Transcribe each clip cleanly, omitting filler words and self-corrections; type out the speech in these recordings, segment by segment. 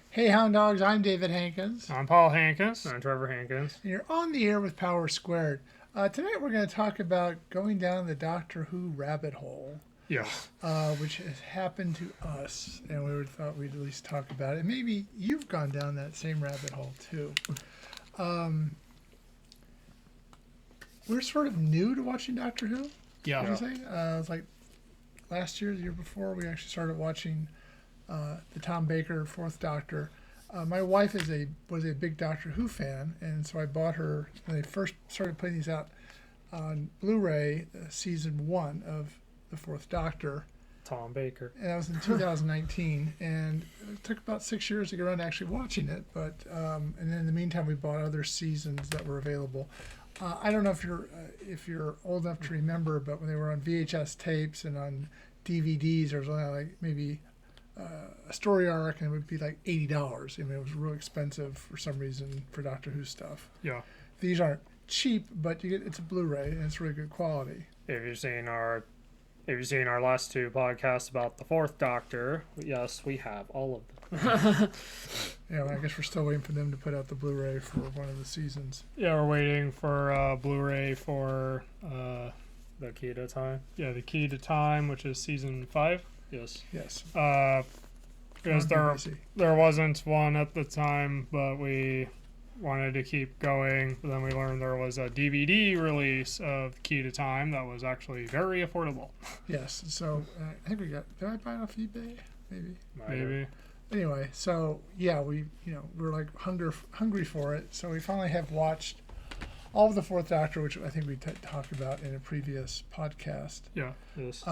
Hey, Hound Dogs, I'm David Hankins. I'm Paul Hankins. I'm Trevor Hankins. And you're on the air with Power Squared. Tonight we're going to talk about going down the Doctor Who rabbit hole, Yes. which has happened to us, and we thought we'd at least talk about it. Maybe you've gone down that same rabbit hole, too. We're sort of new to watching Doctor Who. Yeah. What do you say? It was like last year, the year before, we actually started watching the Tom Baker Fourth Doctor. My wife was a big Doctor Who fan, and so I bought her, when they first started putting these out on Blu-ray, season 1 of the Fourth Doctor. Tom Baker. And that was in 2019, and it took about 6 years to get around to actually watching it. But and then in the meantime, we bought other seasons that were available. I don't know if you're old enough to remember, but when they were on VHS tapes and on DVDs, there was only like maybe a story arc, and it would be like $80. I mean, it was real expensive for some reason for Doctor Who stuff. Yeah. These aren't cheap, but it's a Blu-ray and it's really good quality. Have you seen our last two podcasts about the Fourth Doctor? Yes, we have all of them. Yeah, well, I guess we're still waiting for them to put out the Blu-ray for one of the seasons. Yeah, we're waiting for Blu-ray for the Key to Time. Yeah, the Key to Time, which is season 5. Yes. Yes. Because there wasn't one at the time, but we wanted to keep going. But then we learned there was a DVD release of Key to Time that was actually very affordable. Yes. So I think we got. Did I buy it off eBay? Maybe. Anyway, so yeah, we were like hungry for it. So we finally have watched all of the Fourth Doctor, which I think we talked about in a previous podcast. Yeah. Yes.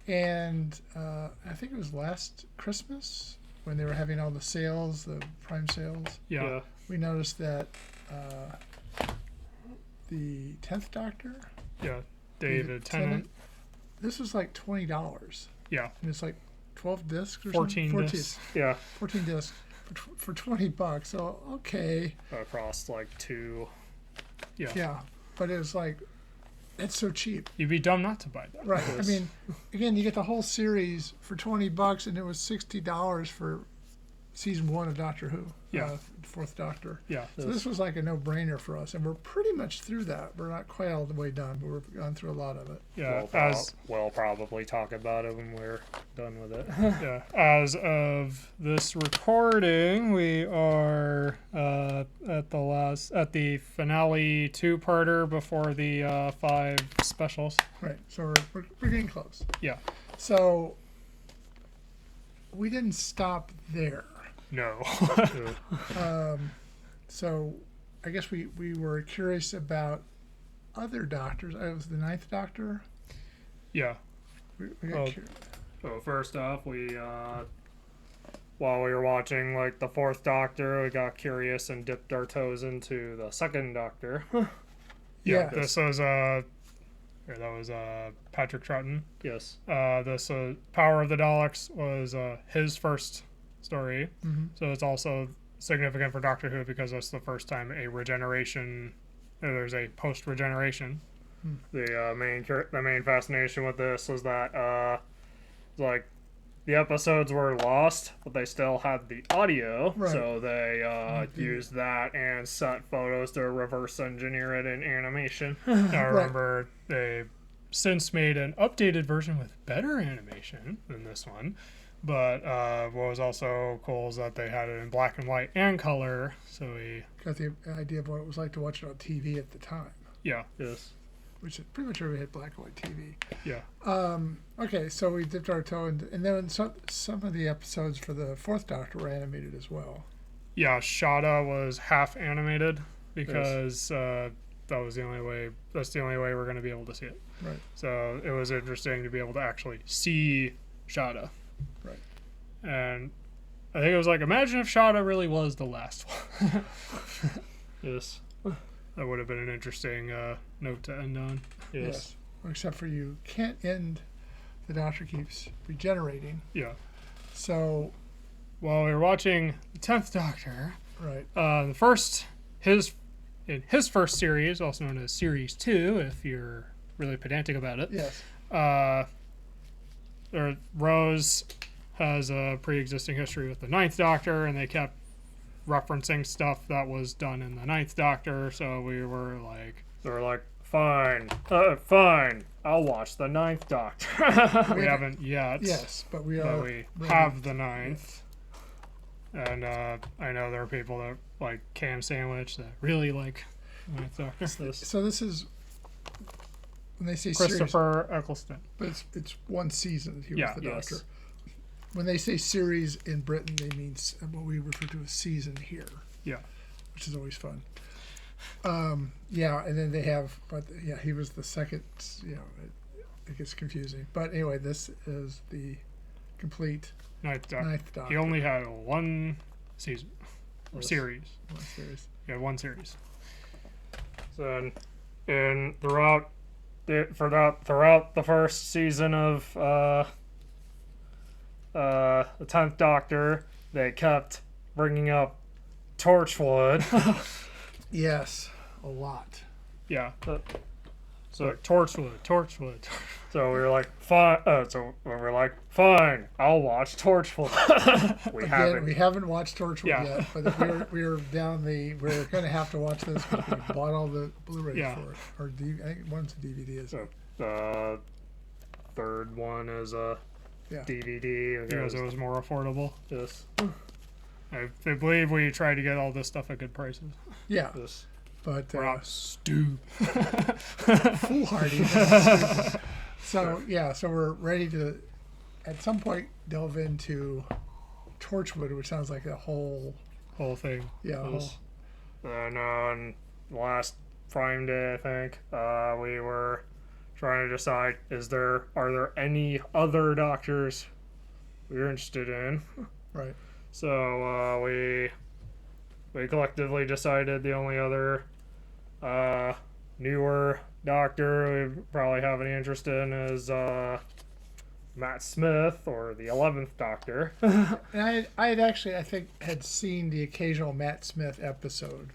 And I think it was last Christmas when they were having all the sales, the Prime sales. Yeah. We noticed that the 10th Doctor. Yeah. David Tennant. This was like $20. Yeah. And it's like 12 discs or 14 something? discs. Yeah. 14 discs for $20. So, okay. Across like two. Yeah. Yeah. But it was like, it's so cheap. You'd be dumb not to buy that. Right. I mean, again, you get the whole series for $20, and it was $60 for season 1 of Doctor Who. Yeah. Fourth Doctor. Yeah. So this was like a no-brainer for us, and we're pretty much through that. We're not quite all the way done, but we've gone through a lot of it. Yeah. We'll probably talk about it when we're done with it. Yeah. As of this recording, we are at the finale 2-parter before the 5 specials. Right. So we're getting close. Yeah. So we didn't stop there. No. So I guess we were curious about other doctors. It was the 9th Doctor. Yeah. We got curious. So first off, we while we were watching like the Fourth Doctor, we got curious and dipped our toes into the Second Doctor. Yeah. This was that was Patrick Troughton. Yes. This Power of the Daleks was his first story. Mm-hmm. So it's also significant for Doctor Who because that's the first time there's a post-regeneration. The main fascination with this was that like the episodes were lost, but they still had the audio, right. So they used that and set photos to reverse engineer it in animation. I remember they since made an updated version with better animation than this one. But what was also cool is that they had it in black and white and color, so we got the idea of what it was like to watch it on TV at the time. Yeah. Yes. Which pretty much everybody had black and white TV. Yeah. Okay, so we dipped our toe in, and then some of the episodes for the Fourth Doctor were animated as well. Yeah, Shada was half animated because that's the only way we're going to be able to see it. Right. So it was interesting to be able to actually see Shada. Right. And I think it was like, imagine if Shada really was the last one. Yes. That would have been an interesting note to end on. Yes. Except for you can't end. The Doctor keeps regenerating. Yeah. So while we were watching the 10th Doctor, right. In his first series, also known as Series 2, if you're really pedantic about it. Yes. Rose has a pre-existing history with the Ninth Doctor, and they kept referencing stuff that was done in the Ninth Doctor, so we were like, They're like, fine, fine, I'll watch the Ninth Doctor. we haven't yet. Yes, but we But are. we ready. have the Ninth. And I know there are people that like Cam Sandwich that really like Ninth Doctor. So this is when they say series, Christopher Eccleston. but it's one season he Yeah, was the yes. Doctor. When they say series in Britain, they mean what we refer to as season here. Yeah. Which is always fun. Yeah, and then they have, but yeah, he was the second. You know, it gets confusing. But anyway, this is the complete Ninth Doctor. Ninth Doctor. He only had one season. Or Yes. series. One series. Yeah, one series. So, and throughout the first season of the 10th Doctor, they kept bringing up Torchwood. Yes, a lot. Yeah. So, Torchwood. so we were like, fine. Fine, I'll watch Torchwood. Again, we haven't watched Torchwood Yeah. yet, but we're down the. We're going to have to watch this because we bought all the Blu-rays Yeah. for it. Or I think one's a DVD. Is So, the third one is a Yeah. DVD. Because it was more affordable. Yes, I believe we tried to get all this stuff at good prices. Yeah, yes. but We're not stupid. foolhardy. So yeah, so we're ready to, at some point, delve into Torchwood, which sounds like a whole. Whole thing. Yeah. a whole- Yes. And on last Prime Day, I think, we were trying to decide: are there any other Doctors we're interested in? Right. So we collectively decided the only other newer Doctor we probably have any interest in is Matt Smith, or the 11th Doctor. And I had actually, I think, had seen the occasional Matt Smith episode.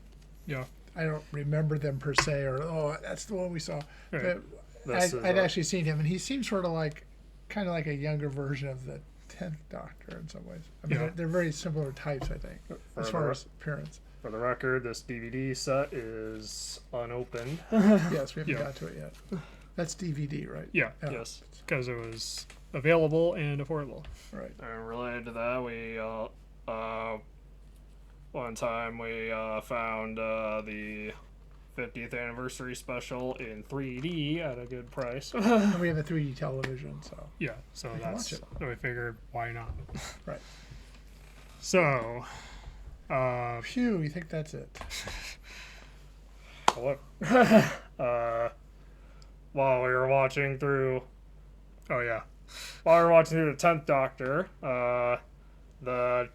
Yeah. I don't remember them per se, or that's the one we saw. Right. But This is I'd a- actually seen him, and he seems sort of like, kind of like a younger version of the 10th Doctor in some ways. I mean, Yeah. they're very similar types, I think, as far as appearance. For the record, this DVD set is unopened. Yes, we haven't Yeah. got to it yet. That's DVD, right? Yeah. Yes. Because it was available and affordable. Right. And related to that, we one time we found the 50th anniversary special in 3D at a good price. And we have a 3D television, so. Yeah. So We can that's. watch it. So we figured, why not? Right. So. Phew, you think that's it? What? While we were watching through, Oh yeah. while we were watching through the 10th Doctor, the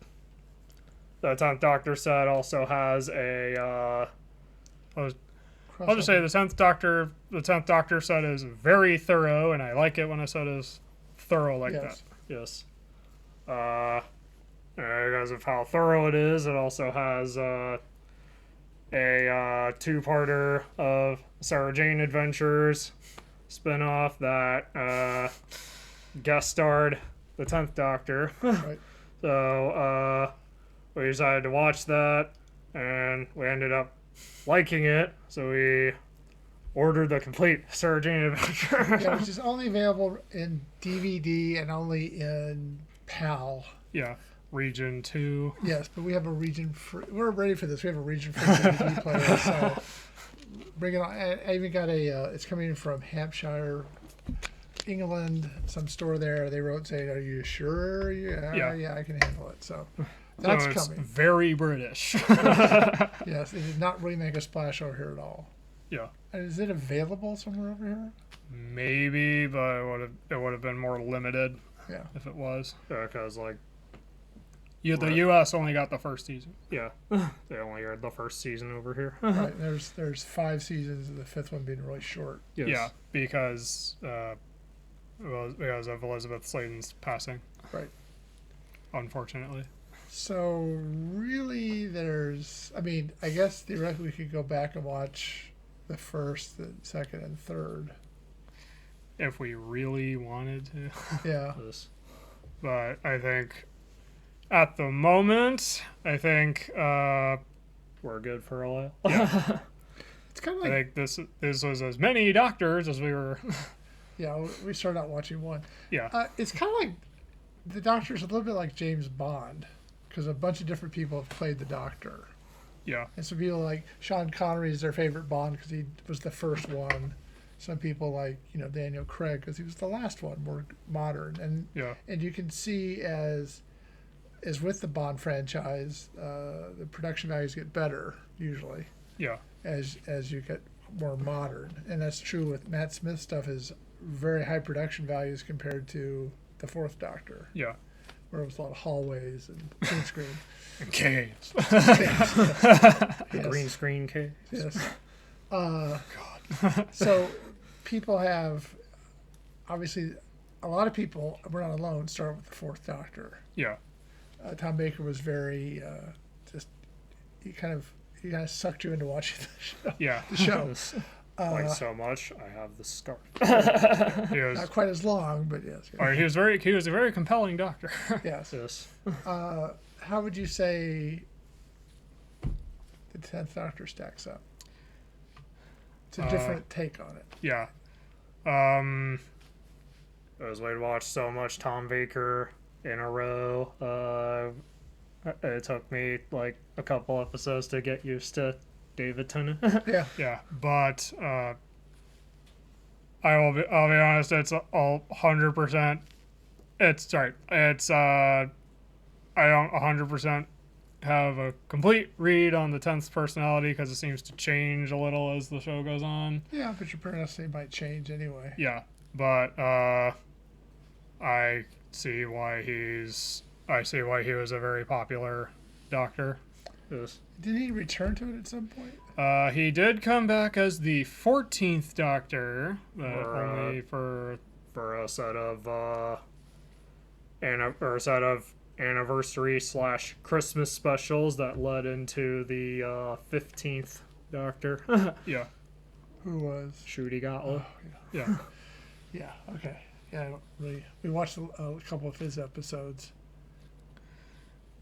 10th Doctor set also has a I'll just say the 10th Doctor set is very thorough, and I like it when a set is thorough like Yes. yes, because of how thorough it is. It also has a two-parter of Sarah Jane Adventures spin-off that guest starred the 10th Doctor. Right. So we decided to watch that, and we ended up liking it, so we ordered the complete Sarah Jane Adventure. Yeah, which is only available in DVD and only in PAL. that. Yeah. Region 2. Yes, but we have a region free. We're ready for this. We have a region free DVD player. So bring it on. I even got a. It's coming in from Hampshire, England. Some store there. They wrote saying, "Are you sure? Yeah, I can handle it." So that's So it's coming. very British. Yes, it did not really make a splash over here at all. Yeah. And is it available somewhere over here? Maybe, but it would have been more limited Yeah. if it was. Because, like, The Right. U.S. only got the first season. yeah, they only aired the first season over here. Right. There's 5 seasons, the 5th one being really short. Yes. Yeah, because of Elizabeth Sladen's passing. Right. Unfortunately. So really, I mean, I guess theoretically we could go back and watch the first, the second, and third. If we really wanted to. Yeah. This. but I think at the moment, I think We're good for a while. It's kind of I like, think this was as many doctors as we were. yeah, we started out watching one. Yeah, It's kind of like the Doctor's a little bit like James Bond, because a bunch of different people have played the Doctor. yeah, And some people like Sean Connery is their favorite Bond because he was the first one. Some people like Daniel Craig because he was the last one, more modern. yeah, And you can see as with the Bond franchise, the production values get better usually yeah, as you get more modern, and that's true with Matt Smith stuff. Is very high production values compared to the Fourth Doctor, yeah. where it was a lot of hallways and green screen. Caves. Yes. Green screen case. Yes. So people have obviously a lot of people. We're not alone. Start with the Fourth Doctor. Yeah, Tom Baker was very just he kind of sucked you into watching the show. yeah. The show. Like so much, I have the scarf. He was, Not quite as long, but yes. or he was a very compelling doctor. Yes. Yes. How would you say the 10th Doctor stacks up? It's a different take on it. Yeah. As we'd watched so much Tom Baker in a row, it took me like a couple episodes to get used to David Tennant. Yeah. Yeah, but I'll be honest, it's all 100%. It's I don't 100% have a complete read on the 10th personality because it seems to change a little as the show goes on. Yeah, but your personality might change anyway. Yeah, but I see why he was a very popular doctor. Yes. Didn't he return to it at some point? He did come back as the 14th Doctor, but For, only for For a set of anniversary / Christmas specials that led into the 15th Doctor. yeah, Who was? Shooty Gatla. yeah, Yeah. Okay. Yeah. I don't really. We watched a couple of his episodes.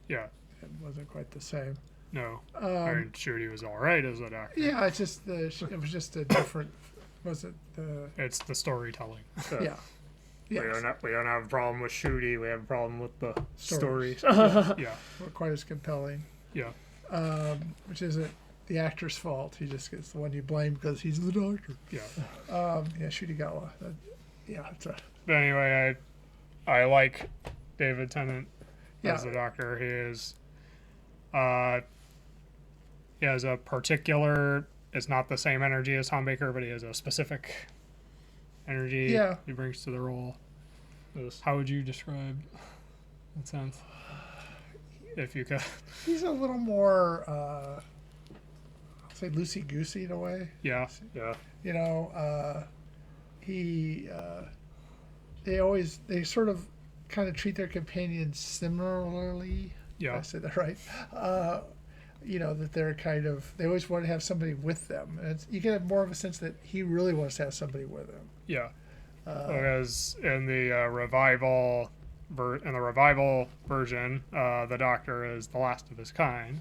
yeah. It wasn't quite the same. No, I mean, Shooty was all right as a doctor. Yeah. It's just it was just a different. Was it the? It's the storytelling. Yeah. We don't have a problem with Shooty. We have a problem with the Stories. stories. Yeah, Weren't quite as compelling. yeah, Which isn't the actor's fault. He just gets the one you blame because he's the doctor. yeah. Yeah, Shooty Gatwa. Yeah, it's a. But anyway, I like David Tennant as Yeah. the doctor. He has a particular. It's not the same energy as Tom Baker, but he has a specific energy Yeah. he brings to the role. Yes. How would you describe that sense? If you could. He's a little more, I'll say, loosey goosey in a way. Yeah, Yeah. You know, they sort of kind of treat their companions similarly. If yeah, I said that right. That they're they always want to have somebody with them. And you get more of a sense that he really wants to have somebody with him. yeah. Whereas in the revival version, the Doctor is the last of his kind.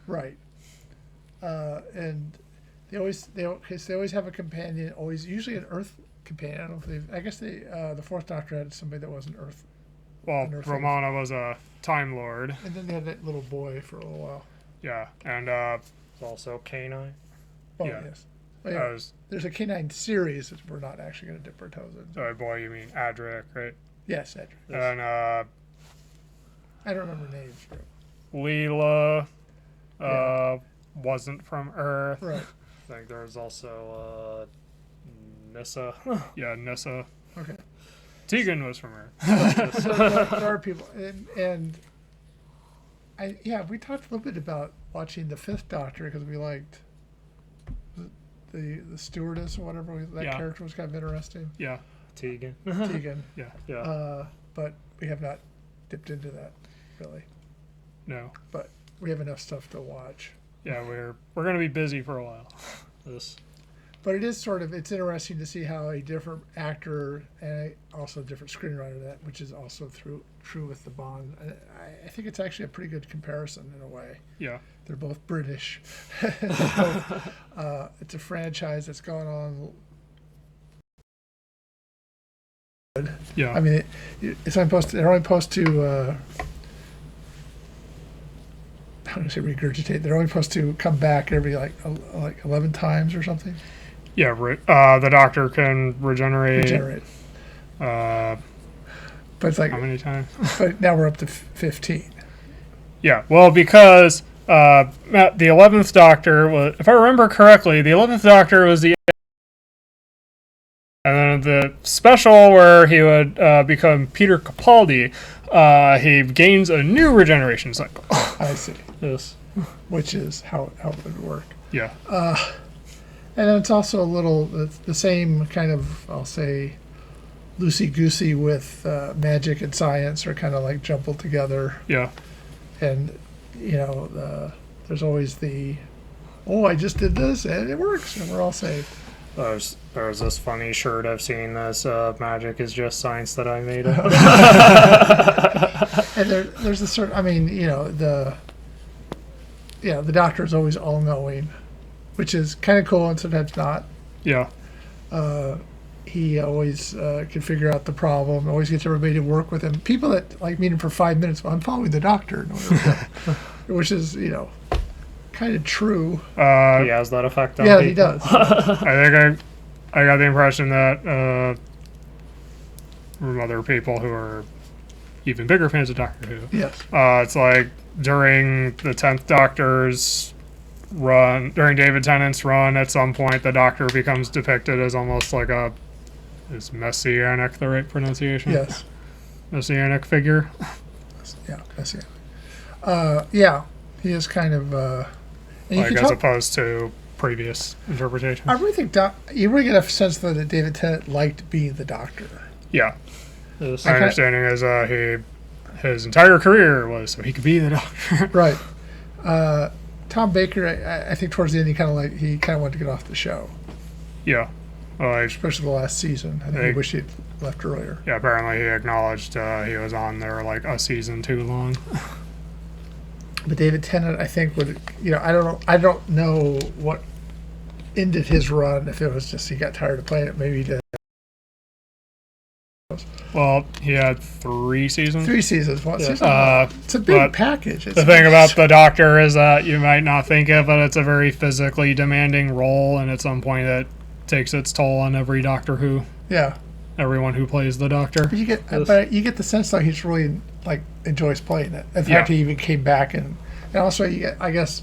Right. And they always have a companion, usually an Earth companion. I don't know if I guess the Fourth Doctor had somebody that wasn't Earth. Well, An Earth Romana was a Time Lord. And then they had that little boy for a little while. Yeah, and It's also Canine. Oh, Yeah. yes. Well, yeah. was, There's a canine series that we're not actually going to dip our toes in. boy, you mean Adric, right? Yes, Edric. And I don't remember names. Leela Yeah. wasn't from Earth. Right. I think there's also Nissa. Yeah, Nissa. Okay. Tegan was from Earth. So there are people, and we talked a little bit about watching the Fifth Doctor because we liked the stewardess or whatever. That Yeah. character was kind of interesting. Yeah, Tegan. Tegan. yeah, Yeah. But we have not dipped into that really. no. But we have enough stuff to watch. Yeah, we're gonna be busy for a while. This. But it is it's interesting to see how a different actor and also a different screenwriter which is also true with the Bond. I think it's actually a pretty good comparison in a way. Yeah. They're both British. It's a franchise that's gone on. Yeah. I mean, they're only supposed to. How do I say regurgitate? They're only supposed to come back every like 11 times or something. Yeah, the Doctor can regenerate. But it's like how many times? But now we're up to 15. Yeah, well, because the 11th Doctor was, if I remember correctly, the 11th Doctor was the. And then the special where he would become Peter Capaldi, he gains a new regeneration cycle. I see. Yes. Which is how it would work. Yeah. And then it's also the same kind of, I'll say, loosey-goosey with magic and science are kind of like jumbled together. Yeah. And, there's always I just did this and it works and we're all safe. There's this funny shirt I've seen that's magic is just science that I made up. And there's a certain, the Doctor is always all-knowing, which is kind of cool and sometimes not. Yeah. He always can figure out the problem, always gets everybody to work with him. People that meet him for 5 minutes, well, I'm following the Doctor, which is, kind of true. He has that effect on people. He does. I think I got the impression that from other people who are even bigger fans of Doctor Who. Yes. It's like during the 10th Doctor's run, during David Tennant's run, at some point the Doctor becomes depicted as almost like is messianic the right pronunciation? Yes. Messianic figure. Yeah, messianic. He is kind of. As opposed to previous interpretations. I really think you really get a sense though that David Tennant liked being the Doctor. Yeah. My understanding is his entire career was so he could be the Doctor. Right. Tom Baker, I think towards the end he kind of wanted to get off the show. Yeah. Especially the last season. I think he wished he'd left earlier. Yeah, apparently he acknowledged he was on there like a season too long. But David Tennant, I think, would I don't know what ended his run. If it was just he got tired of playing it, maybe he did. Well, he had 3 seasons. 3 seasons. What season? It's a big package. The thing about the Doctor is that you might not think of it. It's a very physically demanding role, and at some point it takes its toll on every Doctor Who. Yeah. Everyone who plays the Doctor. But you get the sense that he's really enjoys playing it. In fact, he even came back and also I guess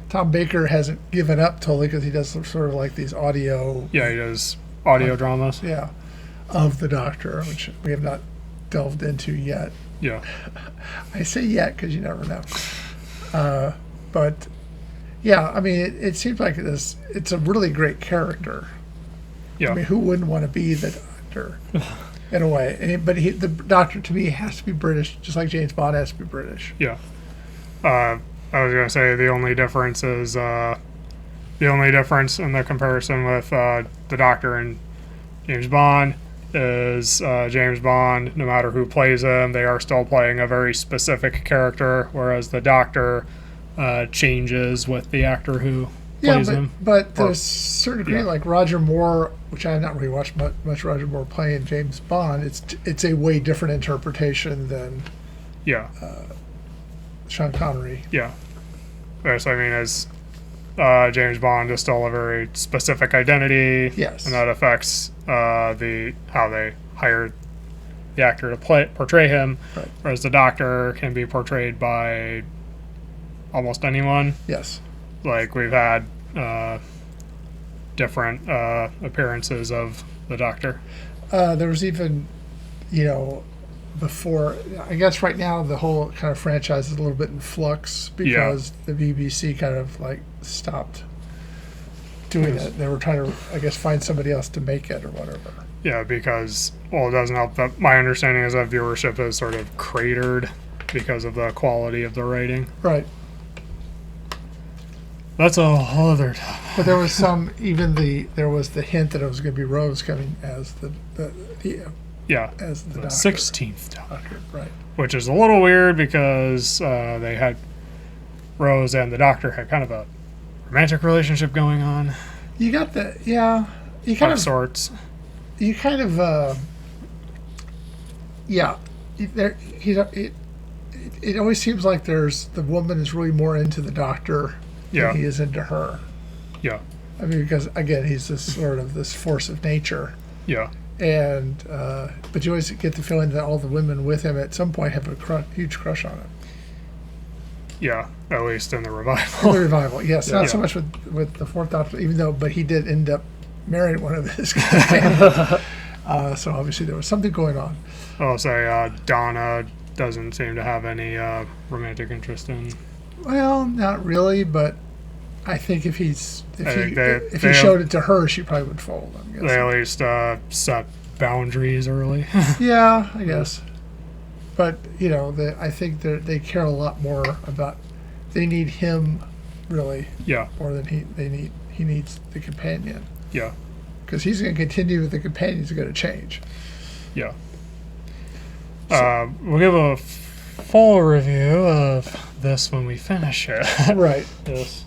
Tom Baker hasn't given up totally because he does sort of like these audio. Yeah, he does audio dramas. Yeah, of the Doctor, which we have not delved into yet. Yeah. I say yet because you never know. But yeah, I mean, it seems like it's a really great character. Yeah. I mean, who wouldn't want to be the Doctor? In a way, but the Doctor to me has to be British, just like James Bond has to be British. Yeah. I was gonna say the only difference is in the comparison with the Doctor and James Bond is James Bond, no matter who plays him, they are still playing a very specific character, whereas the Doctor changes with the actor who plays him. But there's a certain degree, like Roger Moore, which I have not really watched much Roger Moore playing James Bond. It's a way different interpretation than Sean Connery. Yeah. Yes, I mean, as James Bond is still a very specific identity. Yes. And that affects how they hired the actor to portray him. Right. Whereas the Doctor can be portrayed by almost anyone. Yes. Like we've had different appearances of the Doctor. There was even, before, I guess right now the whole kind of franchise is a little bit in flux because the BBC kind of stopped doing it. They were trying to, I guess, find somebody else to make it or whatever. Yeah, because, it doesn't help that my understanding is that viewership is sort of cratered because of the quality of the writing. Right. That's a whole other topic. But there was some, there was the hint that it was going to be Rose coming as the Yeah, as the the doctor. 16th Doctor. Doctor, right. Which is a little weird because they had Rose and the Doctor had kind of a romantic relationship going on You got the, yeah, you kind of of, sorts. you kind of, yeah, there, it always seems like the woman is really more into the Doctor Yeah, than he is into her. yeah, I mean, because again, he's this sort of this force of nature. yeah, And but you always get the feeling that all the women with him at some point have a huge crush on him. yeah. At least in the In revival. the revival, yes, not so Yeah. much with the Fourth Doctor, even though, but he did end up marrying one of his companions. So obviously there was something going on. I'll say Donna doesn't seem to have any romantic interest in. Well, not really, but I think if he They showed it to her, she probably would fold. I'm They at guessing. least set boundaries early. Yeah, I guess. But I think they care a lot more about. They need him, really, Yeah, more than he needs the companion, yeah, because he's going to continue with the companion. He's going to change. yeah. We'll give a full review of this when we finish it. Right. Yes.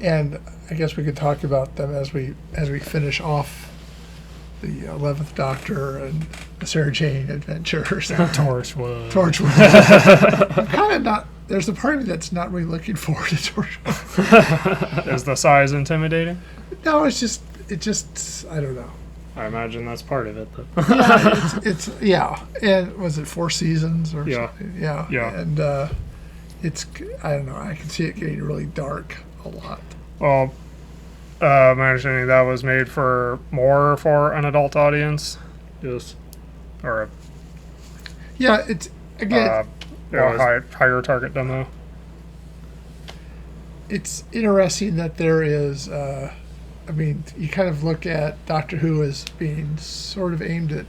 And I guess we could talk about them as we finish off the 11th Doctor and the Sarah Jane adventures. Torchwood. Torchwood. I'm kind of not. There's a part of me that's not really looking forward to Torchwood. Is the size intimidating? No, it just I don't know. I imagine that's part of it. Though. Yeah, it's yeah. And was it 4 seasons or Yeah. something? Yeah. Yeah. And it's I don't know. I can see it getting really dark a lot. Well, my understanding that was made more for an adult audience. Yes. Or Yeah, it's again. higher target demo. It's interesting that there is. I mean, you kind of look at Doctor Who as being sort of aimed at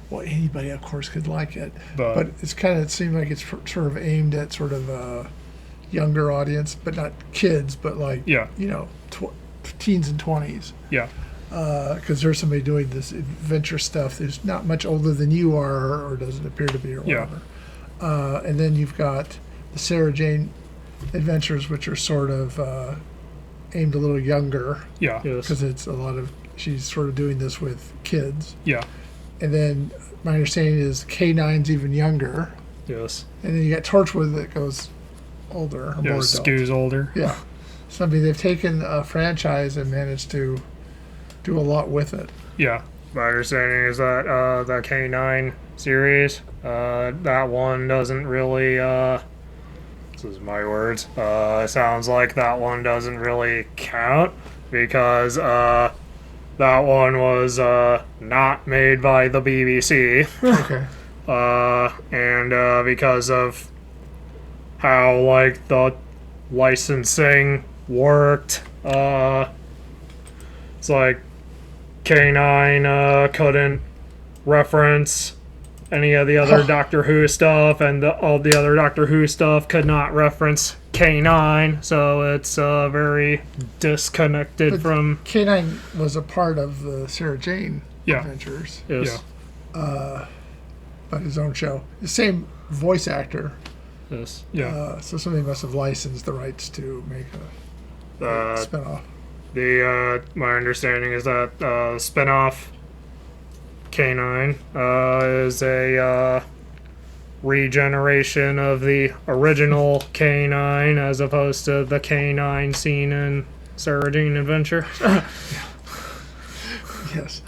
well, anybody of course could like it, but it's kind of it seemed like it's sort of aimed at sort of a younger audience, but not kids, but like Yeah. teens and 20s. Yeah. Because there's somebody doing this adventure stuff who's not much older than you are, or doesn't appear to be, or Yeah. whatever. And then you've got the Sarah Jane adventures, which are sort of aimed a little younger, Yeah. Yes. because it's a lot of she's sort of doing this with kids. Yeah. And then my understanding is K9's even younger, Yes. and then you got Torchwood that goes older, or Yeah. more adult. Skews older. Yeah. So I mean, they've taken a franchise and managed to do a lot with it. Yeah. My understanding is that the K9 series, that one doesn't really, this is my words, it sounds like that one doesn't really count because that one was not made by the BBC. Okay. And because of how like the licensing worked, it's like K9 couldn't reference any of the other Doctor Who stuff, and all the other Doctor Who stuff could not reference K9, so it's very disconnected But from. K9 was a part of the Sarah Jane Yeah. adventures, Yes. but his own show. The same voice actor, Yes. Yeah. so somebody must have licensed the rights to make a spinoff. My understanding is that spin-off K9 is a regeneration of the original K9 as opposed to the K9 seen in Sarah Jane Adventure. Yes.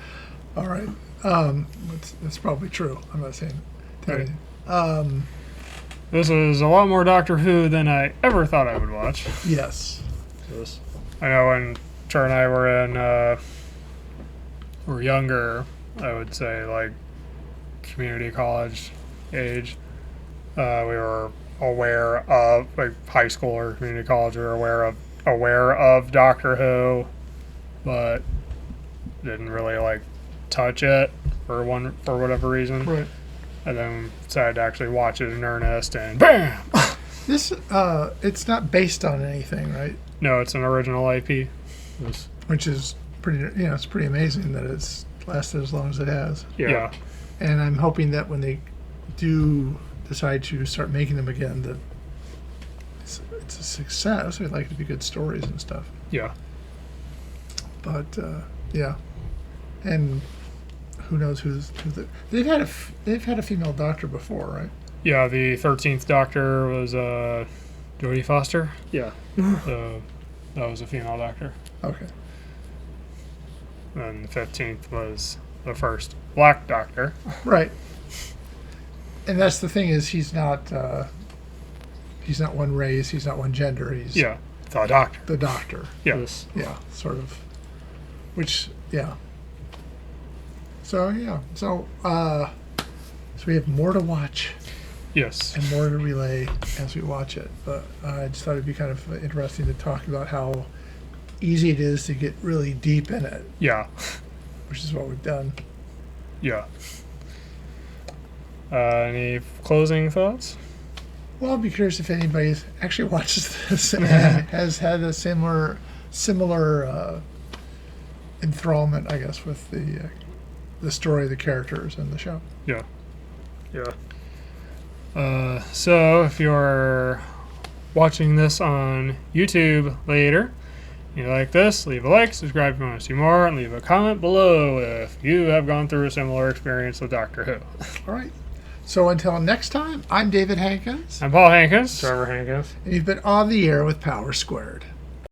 All right. That's probably true. I'm not saying. Right. This is a lot more Doctor Who than I ever thought I would watch. Yes. Yes. I know when Char and I were younger, I would say like community college age, we were aware of, like high school or community college, we were aware of Doctor Who, but didn't really like touch it for whatever reason. Right. And then decided to actually watch it in earnest, and BAM! This it's not based on anything, right? No, it's an original IP. It's- which is pretty, it's pretty amazing that it's lasted as long as it has. yeah. And I'm hoping that when they do decide to start making them again, that it's a success. We'd like it to be good stories and stuff. Yeah. But yeah, and who knows they've had a female doctor before, right? Yeah, the 13th Doctor was Jodie Foster. Yeah. So that was a female doctor. Okay. And the 15th was the first Black Doctor. Right. And that's the thing is he's not one race, he's not one gender, he's Yeah, the Doctor. the doctor. Yeah. Yes. Yeah, sort of. Which So so we have more to watch Yes. and more to relay as we watch it. But I just thought it'd be kind of interesting to talk about how easy it is to get really deep in it, Yeah. which is what we've done. Yeah. Any closing thoughts? Well, I'd be curious if anybody's actually watches this and has had a similar enthrallment, I guess, with the story, the characters, and the show. Yeah. Yeah. So if you're watching this on YouTube later, you like this, leave a like, subscribe if you want to see more, and leave a comment below if you have gone through a similar experience with Doctor Who. All right. So until next time, I'm David Hankins, I'm Paul Hankins. Trevor Hankins. and you've been on the air with Power Squared.